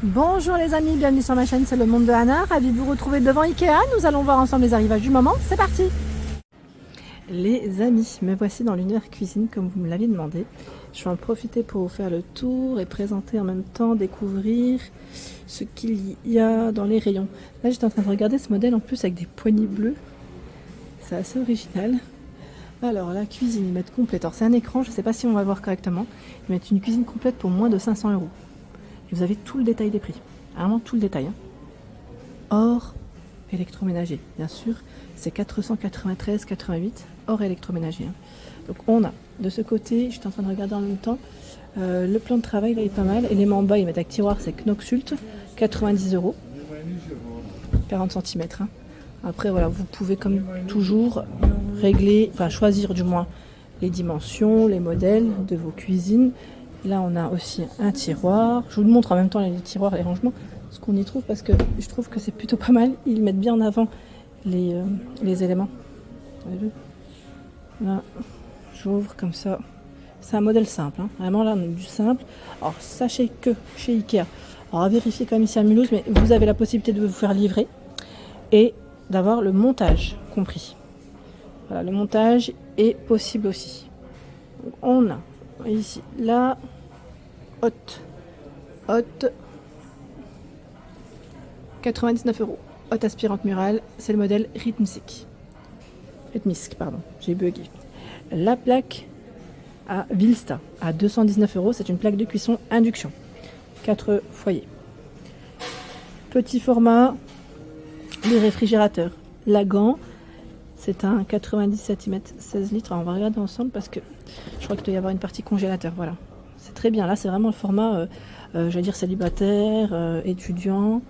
Bonjour les amis, bienvenue sur ma chaîne, c'est le monde de Anna. Ravi de vous retrouver devant Ikea. Nous allons voir ensemble les arrivages du moment. C'est parti! Les amis, me voici dans l'univers cuisine comme vous me l'aviez demandé. Je vais en profiter pour vous faire le tour et présenter en même temps, découvrir ce qu'il y a dans les rayons. Là j'étais en train de regarder ce modèle en plus avec des poignées bleues. C'est assez original. Alors la cuisine, ils mettent complète. Alors c'est un écran, je ne sais pas si on va le voir correctement. Ils mettent une cuisine complète pour moins de 500 €. Et vous avez tout le détail des prix. Vraiment tout le détail. Hors électroménager, bien sûr. C'est 493,88 hors électroménager. Donc on a de ce côté, j'étais en train de regarder en même temps, le plan de travail là est pas mal. Élément en bas, ils mettent avec tiroir, c'est Knoxult, 90 €, 40 cm. Après voilà, vous pouvez comme toujours régler, enfin choisir du moins les dimensions, les modèles de vos cuisines. Là on a aussi un tiroir. Je vous montre en même temps les tiroirs, les rangements, ce qu'on y trouve parce que je trouve que c'est plutôt pas mal. Ils mettent bien en avant les éléments. Vous avez vu ? Là, j'ouvre comme ça. C'est un modèle simple, hein. Vraiment là, du simple. Alors sachez que chez Ikea, alors à vérifier comme ici à Mulhouse, mais vous avez la possibilité de vous faire livrer et d'avoir le montage compris. Voilà, le montage est possible aussi. Donc, on a ici la haute 99 €. Haute aspirante murale, c'est le modèle Rhythmisk, pardon, j'ai bugué. La plaque à Vilsta à 219 €, c'est une plaque de cuisson induction, 4 foyers. Petit format, les réfrigérateurs. Lagan, c'est un 97, ils mettent 16 litres. Alors, on va regarder ensemble parce que je crois qu'il doit y avoir une partie congélateur. Voilà, c'est très bien. Là, c'est vraiment le format, j'allais dire célibataire, étudiant.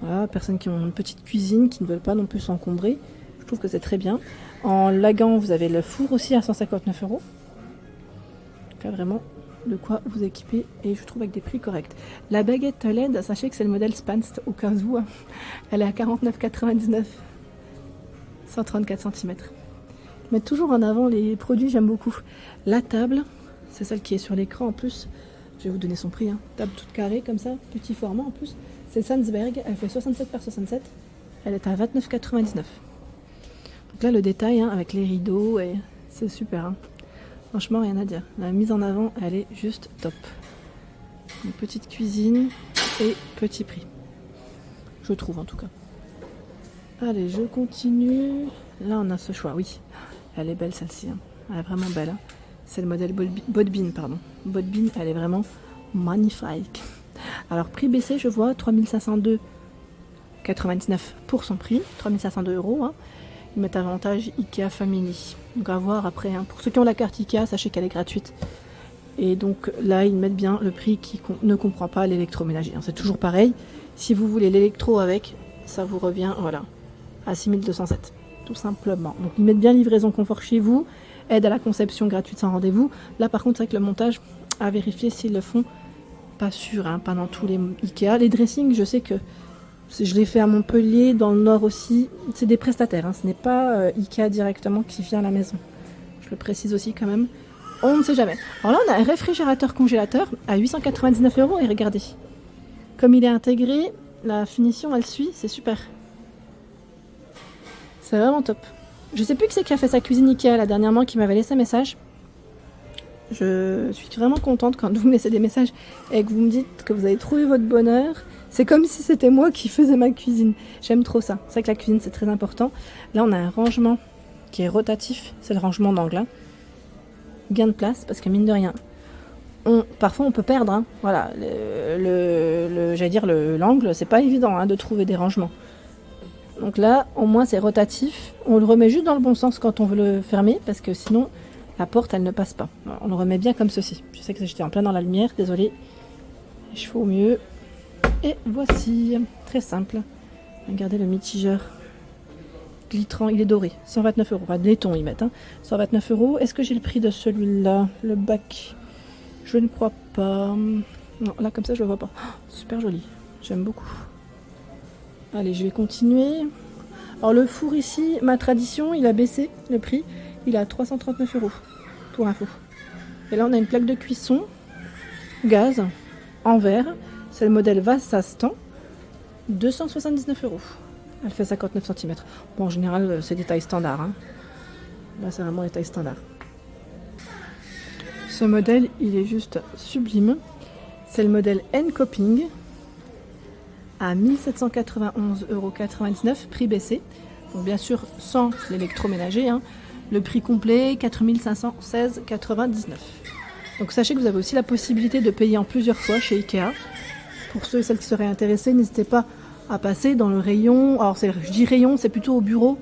Voilà, personnes qui ont une petite cuisine, qui ne veulent pas non plus s'encombrer. Je trouve que c'est très bien. En Lagan, vous avez le four aussi à 159 €. Donc là, vraiment, de quoi vous équiper et je trouve avec des prix corrects. La baguette LED, sachez que c'est le modèle Spanst au cas où. Elle est à 49,99 €. 134 cm. Ils mettent toujours en avant les produits, j'aime beaucoup. La table, c'est celle qui est sur l'écran en plus. Je vais vous donner son prix. Table toute carrée comme ça, petit format en plus. C'est Sandsberg, elle fait 67 par 67. Elle est à 29,99 €. Donc là, le détail avec les rideaux, et c'est super. Franchement, rien à dire. La mise en avant, elle est juste top. Une petite cuisine et petit prix. Je trouve en tout cas. Allez, je continue. Là, on a ce choix, oui. Elle est belle celle-ci. Elle est vraiment belle. C'est le modèle Bodbin, pardon. Bodbin, elle est vraiment magnifique. Alors, prix baissé, je vois 3502,99 € pour son prix. 3502 €. Ils mettent avantage Ikea Family. Donc, à voir après. Pour ceux qui ont la carte Ikea, sachez qu'elle est gratuite. Et donc, là, ils mettent bien le prix qui ne comprend pas l'électroménager. C'est toujours pareil. Si vous voulez l'électro avec, ça vous revient, voilà, à 6207, tout simplement. Donc ils mettent bien livraison confort chez vous, aide à la conception gratuite sans rendez-vous. Là par contre, c'est que le montage, à vérifier s'ils le font, pas sûr, pas dans tous les Ikea. Les dressings, je sais que je l'ai fait à Montpellier, dans le Nord aussi, c'est des prestataires, ce n'est pas Ikea directement qui vient à la maison. Je le précise aussi quand même, on ne sait jamais. Alors là, on a un réfrigérateur congélateur à 899 € et regardez, comme il est intégré, la finition elle suit, c'est super. C'est vraiment top. Je sais plus qui c'est qui a fait sa cuisine Ikea là dernièrement, qui m'avait laissé un message. Je suis vraiment contente quand vous me laissez des messages et que vous me dites que vous avez trouvé votre bonheur. C'est comme si c'était moi qui faisais ma cuisine. J'aime trop ça. C'est vrai que la cuisine c'est très important. Là on a un rangement qui est rotatif. C'est le rangement d'angle. Gain de place parce que mine de rien, parfois on peut perdre. Voilà, j'allais dire l'angle, c'est pas évident de trouver des rangements. Donc là, au moins c'est rotatif. On le remet juste dans le bon sens quand on veut le fermer, parce que sinon, la porte, elle ne passe pas. Alors, on le remet bien comme ceci. Je sais que j'étais en plein dans la lumière, désolé. Je fais au mieux. Et voici, très simple. Regardez le mitigeur. Glitrant, il est doré. 129 €. Enfin, de laiton, ils mettent. 129 €. Est-ce que j'ai le prix de celui-là? Le bac? Je ne crois pas. Non, là, comme ça, je le vois pas. Oh, super joli. J'aime beaucoup. Allez, je vais continuer. Alors le four ici, ma tradition, il a baissé le prix. Il est à 339 € pour info. Et là, on a une plaque de cuisson gaz en verre. C'est le modèle Vassastan, 279 €. Elle fait 59 cm. Bon, en général, c'est des tailles standards. Hein. Là, c'est vraiment les tailles standards. Ce modèle, il est juste sublime. C'est le modèle N-Coping à 1791,99 €, prix baissé. Donc, bien sûr, sans l'électroménager. Hein. Le prix complet, 4516,99 €. Donc, sachez que vous avez aussi la possibilité de payer en plusieurs fois chez Ikea. Pour ceux et celles qui seraient intéressés, n'hésitez pas à passer dans le rayon. Alors, je dis rayon, c'est plutôt au bureau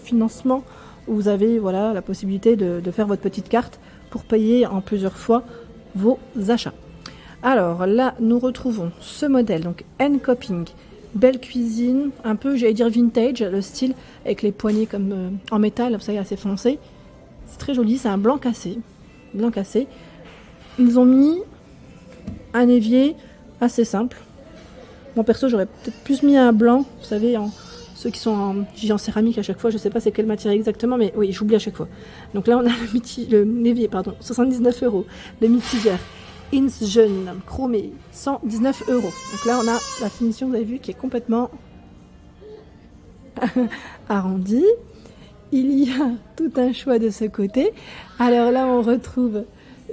financement, où vous avez voilà, la possibilité de faire votre petite carte pour payer en plusieurs fois vos achats. Alors là, nous retrouvons ce modèle, donc N-Coping, belle cuisine, un peu, j'allais dire vintage, le style, avec les poignées comme en métal, ça y est, assez foncé. C'est très joli, c'est un blanc cassé. Blanc cassé. Ils ont mis un évier assez simple. Moi perso, j'aurais peut-être plus mis un blanc, vous savez, ceux qui sont en céramique à chaque fois, je ne sais pas c'est quelle matière exactement, mais oui, j'oublie à chaque fois. Donc là, on a l'évier, 79 €. Le mitigeur Ins Jeune chromé, 119 €. Donc là, on a la finition, vous avez vu, qui est complètement arrondie. Il y a tout un choix de ce côté. Alors là, on retrouve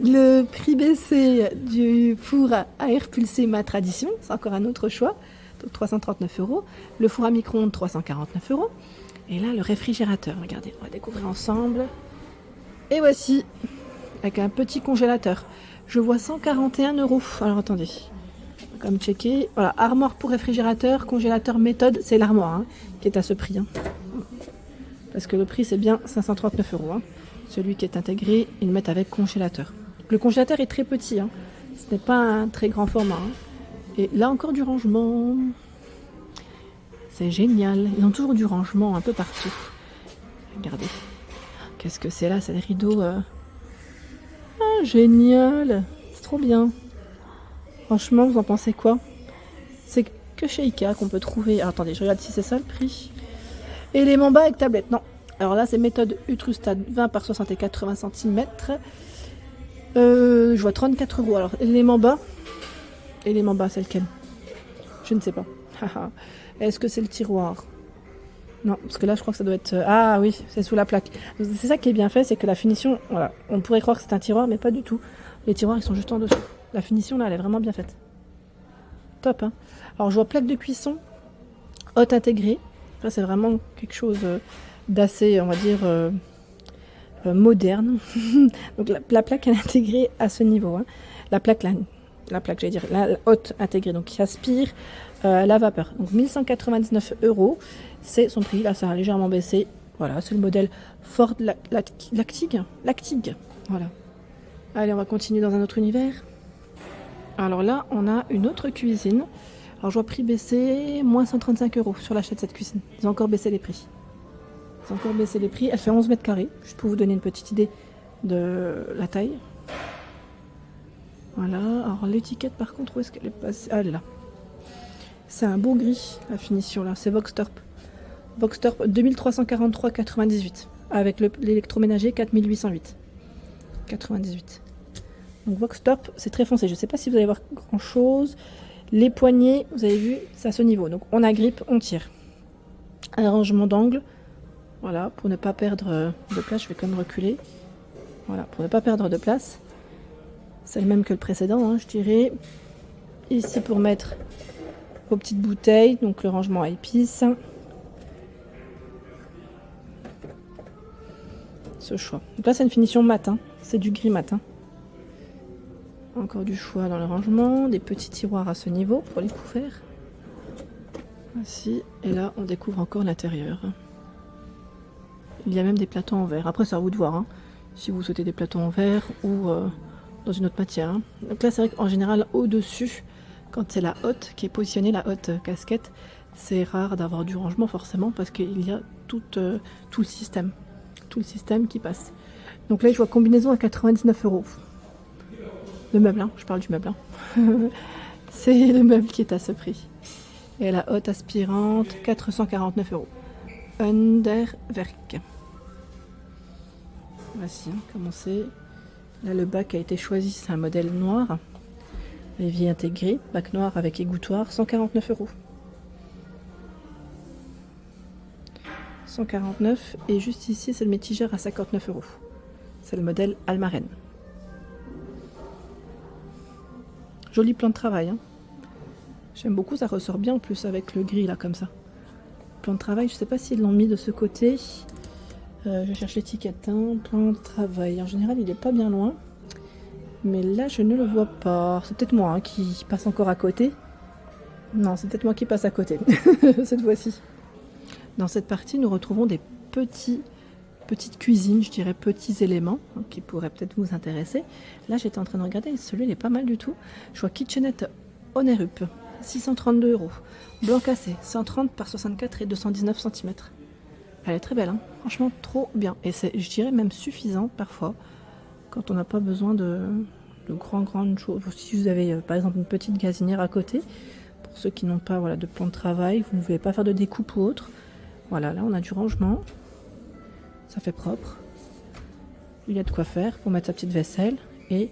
le prix baissé du four à air pulsé Ma Tradition, c'est encore un autre choix, donc 339 €. Le four à micro-ondes, 349 €. Et là, le réfrigérateur, regardez, on va découvrir ensemble. Et voici, avec un petit congélateur. Je vois 141 €. Alors attendez, comme checker. Voilà, armoire pour réfrigérateur, congélateur méthode, c'est l'armoire hein, qui est à ce prix. Hein. Parce que le prix, c'est bien 539 €. Hein. Celui qui est intégré, ils le mettent avec congélateur. Le congélateur est très petit, hein. Ce n'est pas un très grand format. Hein. Et là encore du rangement. C'est génial. Ils ont toujours du rangement un peu partout. Regardez. Qu'est-ce que c'est là? C'est des rideaux. Ah, génial. C'est trop bien. Franchement, vous en pensez quoi? C'est que chez Ikea qu'on peut trouver. Alors, attendez, je regarde si c'est ça le prix. Élément bas avec tablette. Non. Alors là, c'est méthode Utrustad 20 par 60 et 80 cm. Je vois 34 €. Alors, élément bas, c'est lequel? Je ne sais pas. Est-ce que c'est le tiroir? Non, parce que là, je crois que ça doit être... Ah oui, c'est sous la plaque. C'est ça qui est bien fait, c'est que la finition... Voilà, on pourrait croire que c'est un tiroir, mais pas du tout. Les tiroirs, ils sont juste en dessous. La finition, là, elle est vraiment bien faite. Top, hein. Alors, je vois plaque de cuisson, haute intégrée. Là, c'est vraiment quelque chose d'assez, on va dire... moderne. Donc la plaque elle est intégrée à ce niveau. Hein. La plaque, j'allais dire, la haute intégrée, donc qui aspire la vapeur. Donc 1199 €, c'est son prix. Là, ça a légèrement baissé. Voilà, c'est le modèle Ford Lactig. Voilà. Allez, on va continuer dans un autre univers. Alors là, on a une autre cuisine. Alors je vois prix baissé, moins 135 € sur l'achat de cette cuisine. Ils ont encore baissé les prix. Elle fait 11 mètres carrés. Juste pour vous donner une petite idée de la taille. Voilà. Alors l'étiquette par contre, où est-ce qu'elle est passée? Ah, elle est là. C'est un beau gris, la finition là. C'est Voxtorp. Voxtorp 2343,98. Avec l'électroménager 4808. 98. Donc Voxtorp, c'est très foncé. Je ne sais pas si vous allez voir grand chose. Les poignées, vous avez vu, c'est à ce niveau. Donc on agrippe, on tire. Arrangement d'angle. Voilà, pour ne pas perdre de place, je vais quand même reculer. Voilà, pour ne pas perdre de place. C'est le même que le précédent, hein, je dirais. Ici pour mettre vos petites bouteilles, donc le rangement à épices. Ce choix. Donc là, c'est une finition mat, hein. C'est du gris mat. Hein. Encore du choix dans le rangement, des petits tiroirs à ce niveau pour les couverts. Voici, et là, on découvre encore l'intérieur. Il y a même des plateaux en verre. Après, c'est à vous de voir. Hein, si vous souhaitez des plateaux en verre ou dans une autre matière. Hein. Donc là, c'est vrai qu'en général, au-dessus, quand c'est la haute qui est positionnée, la haute casquette, c'est rare d'avoir du rangement forcément parce qu'il y a tout le système. Tout le système qui passe. Donc là, je vois combinaison à 99 €. Le meuble, hein, je parle du meuble. Hein. C'est le meuble qui est à ce prix. Et la haute aspirante, 449 €. Underwerk. Voici, hein, comment c'est. Là, le bac a été choisi, c'est un modèle noir. Évier intégré, bac noir avec égouttoir, 149 €. 149 et juste ici c'est le métigère à 59 €. C'est le modèle Almaren. Joli plan de travail. Hein. J'aime beaucoup, ça ressort bien en plus avec le gris là comme ça. Plan de travail, je sais pas s'ils l'ont mis de ce côté. Je cherche l'étiquette. Hein. Plan de travail. En général, il est pas bien loin. Mais là, je ne le vois pas. C'est peut-être moi hein, qui passe encore à côté. Non, c'est peut-être moi qui passe à côté. Cette fois-ci. Dans cette partie, nous retrouvons des petites cuisines, je dirais petits éléments hein, qui pourraient peut-être vous intéresser. Là, j'étais en train de regarder, celui-là, il est pas mal du tout. Je vois Kitchenette Onerup, 632 €. Blanc cassé, 130 par 64 et 219 cm. Elle est très belle, hein. Franchement, trop bien. Et c'est, je dirais, même suffisant parfois, quand on n'a pas besoin de grandes choses. Si vous avez, par exemple, une petite gazinière à côté, pour ceux qui n'ont pas voilà, de plan de travail, vous ne voulez pas faire de découpe ou autre. Voilà, là, on a du rangement. Ça fait propre. Il y a de quoi faire pour mettre sa petite vaisselle et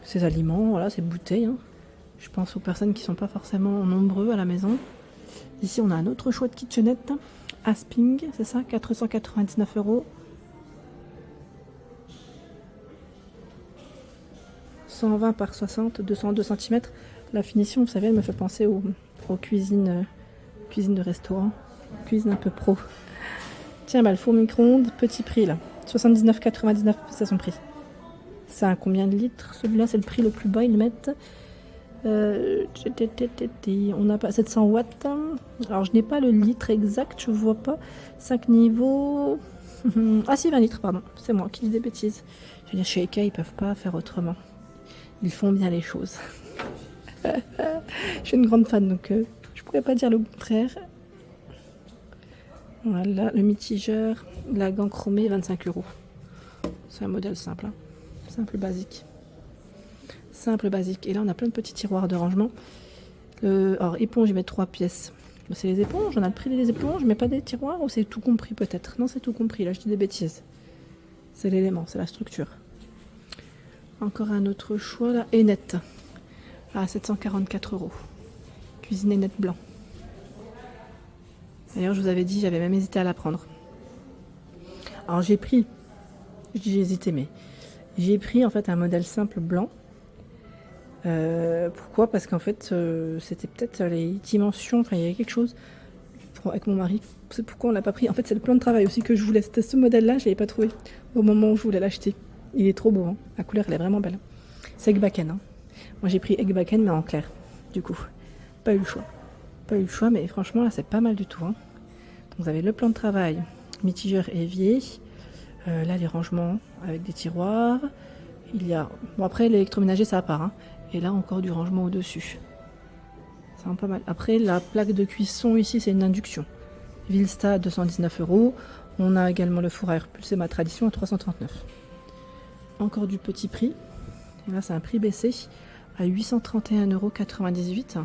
ses aliments, voilà, ses bouteilles. Hein. Je pense aux personnes qui ne sont pas forcément nombreux à la maison. Ici, on a un autre choix de kitchenette. Asping, c'est ça, 499 €. 120 par 60, 202 cm. La finition, vous savez, elle me fait penser aux cuisines de restaurant. Cuisine un peu pro. Tiens, bah, le four micro-ondes, petit prix là. 79,99, c'est son prix. C'est un combien de litres? Celui-là, c'est le prix le plus bas, ils le mettent. On n'a pas 700 watts. Alors, je n'ai pas le litre exact, je ne vois pas. 5 niveaux. Ah, si, 20 litres, pardon. C'est moi qui dis des bêtises. Je veux dire, chez IKEA, ils peuvent pas faire autrement. Ils font bien les choses. Je suis une grande fan, donc je pourrais pas dire le contraire. Voilà, le mitigeur, la gant chromée, 25 €. C'est un modèle simple, hein. Simple, basique. Simple, basique. Et là, on a plein de petits tiroirs de rangement. Alors, éponge, ils mettent 3 pièces. C'est les éponges, on a le prix des éponges, mais pas des tiroirs, ou c'est tout compris peut-être? Non, c'est tout compris, là, je dis des bêtises. C'est l'élément, c'est la structure. Encore un autre choix, là. Enette, à 744 €. Cuisine Enette blanc. D'ailleurs, je vous avais dit, j'avais même hésité à la prendre. Alors, j'ai pris, je dis j'ai hésité, mais j'ai pris en fait un modèle simple blanc. Pourquoi? Parce qu'en fait, c'était peut-être les dimensions, enfin, il y avait quelque chose avec mon mari. C'est pourquoi on l'a pas pris. En fait, c'est le plan de travail aussi que je voulais. C'était ce modèle-là, je l'avais pas trouvé au moment où je voulais l'acheter. Il est trop beau, hein. La couleur, elle est vraiment belle. C'est Egbaken, hein. Moi, j'ai pris Egbaken, mais en clair, du coup. Pas eu le choix. Pas eu le choix, mais franchement, là, c'est pas mal du tout, hein. Donc, vous avez le plan de travail, mitigeur et évier. Là, les rangements avec des tiroirs. Il y a... Bon, après, l'électroménager, ça part, hein. Et là, encore du rangement au-dessus. C'est vraiment pas mal. Après, la plaque de cuisson, ici, c'est une induction. Vilsta, 219 €. On a également le four à air pulsé, ma tradition, à 339. Encore du petit prix. Et là, c'est un prix baissé à 831,98 €.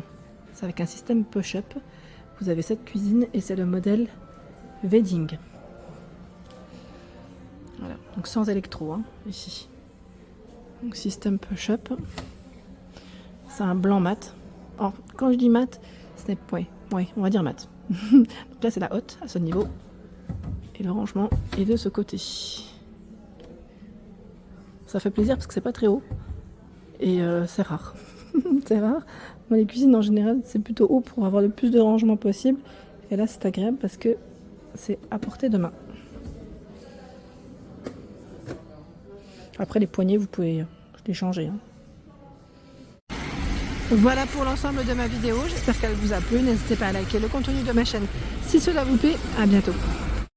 C'est avec un système push-up. Vous avez cette cuisine et c'est le modèle Wedding. Voilà, donc sans électro, hein, ici. Donc système push-up. C'est un blanc mat. Alors, quand je dis mat, c'est... Ouais, on va dire mat. Donc là, c'est la haute, à ce niveau. Et le rangement est de ce côté. Ça fait plaisir parce que c'est pas très haut. Et c'est rare. C'est rare. Moi, les cuisines, en général, c'est plutôt haut pour avoir le plus de rangement possible. Et là, c'est agréable parce que c'est à portée de main. Après, les poignées, vous pouvez les changer, hein. Voilà pour l'ensemble de ma vidéo. J'espère qu'elle vous a plu. N'hésitez pas à liker le contenu de ma chaîne si cela vous plaît. À bientôt.